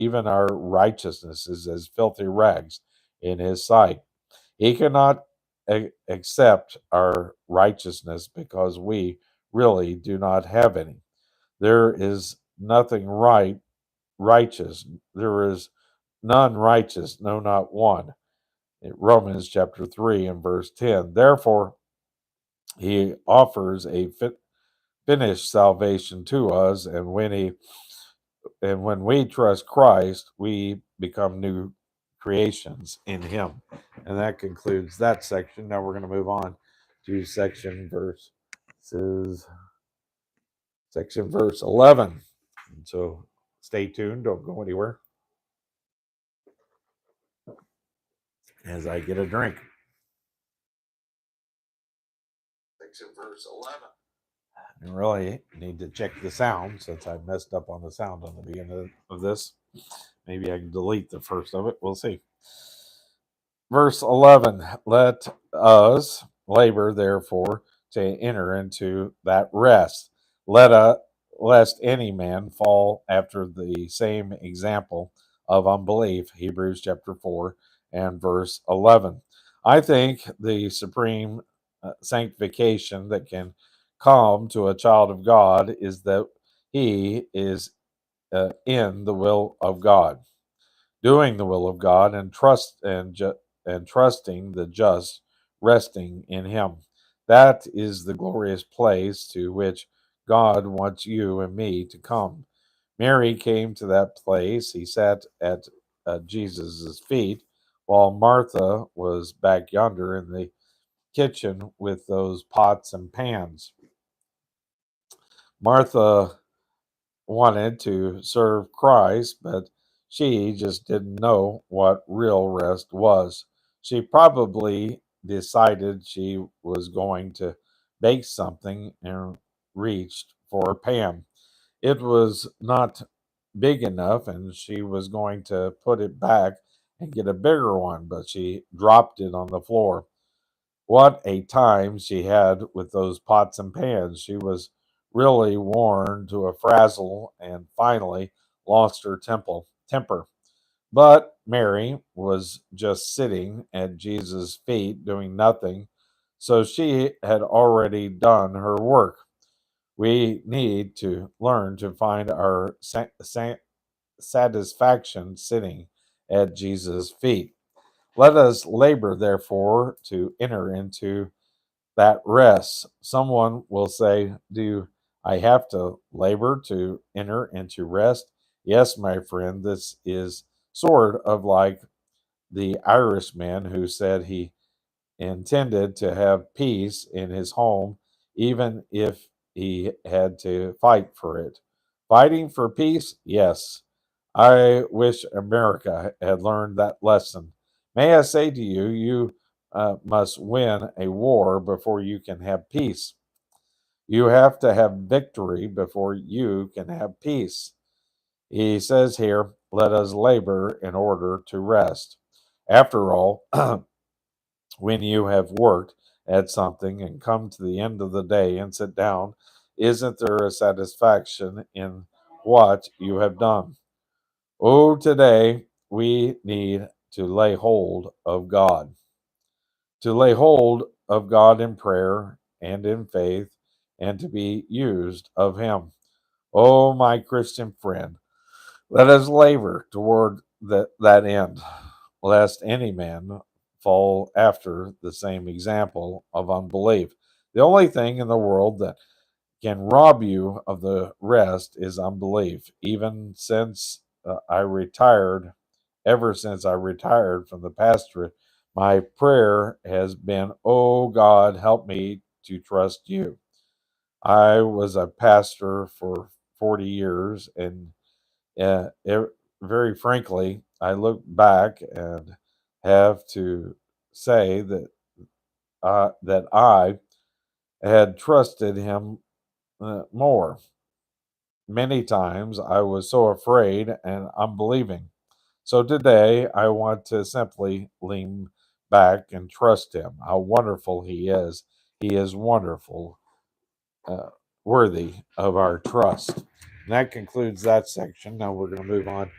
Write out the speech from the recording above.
even our righteousness is as filthy rags in his sight. He cannot accept our righteousness because we really do not have any. There is nothing righteous. There is none righteous, no, not one. In Romans chapter 3 and verse 10. Therefore, he offers a finished salvation to us, and when we trust Christ, we become new creations in him. And that concludes that section. Now we're going to move on to section verse 11. And so stay tuned, don't go anywhere as I get a drink. Section verse 11. I really need to check the sound since I messed up on the sound on the beginning of this. Maybe I can delete the first of it. We'll see. Verse 11. Let us labor, therefore, to enter into that rest. Lest any man fall after the same example of unbelief. Hebrews chapter 4 and verse 11. I think the supreme sanctification that can come to a child of God is that he is in the will of God, doing the will of God, and trusting the just, resting in Him. That is the glorious place to which God wants you and me to come. Mary came to that place. He sat at Jesus' feet, while Martha was back yonder in the kitchen with those pots and pans. Martha wanted to serve Christ, but she just didn't know what real rest was. She probably decided she was going to bake something and reached for a pan. It was not big enough, and she was going to put it back and get a bigger one, but she dropped it on the floor. What a time she had with those pots and pans. She was really worn to a frazzle and finally lost her temper. But Mary was just sitting at Jesus' feet doing nothing, so she had already done her work. We need to learn to find our satisfaction sitting at Jesus' feet. Let us labor, therefore, to enter into that rest. Someone will say, do I have to labor to enter into rest? Yes, my friend, this is sort of like the Irishman who said he intended to have peace in his home, even if he had to fight for it. Fighting for peace? Yes. I wish America had learned that lesson. May I say to you, you must win a war before you can have peace. You have to have victory before you can have peace. He says here, let us labor in order to rest. After all, when you have worked at something and come to the end of the day and sit down, isn't there a satisfaction in what you have done? Oh, today we need to lay hold of God, to lay hold of God in prayer and in faith, and to be used of Him. Oh, my Christian friend, let us labor toward that end, lest any man fall after the same example of unbelief. The only thing in the world that can rob you of the rest is unbelief. Ever since I retired from the pastorate, my prayer has been, oh God, help me to trust you. I was a pastor for 40 years, and very frankly, I look back and have to say that I had trusted him more. Many times I was so afraid and unbelieving. So today I want to simply lean back and trust him. How wonderful he is. He is wonderful, uh, worthy of our trust. And that concludes that section. Now we're going to move on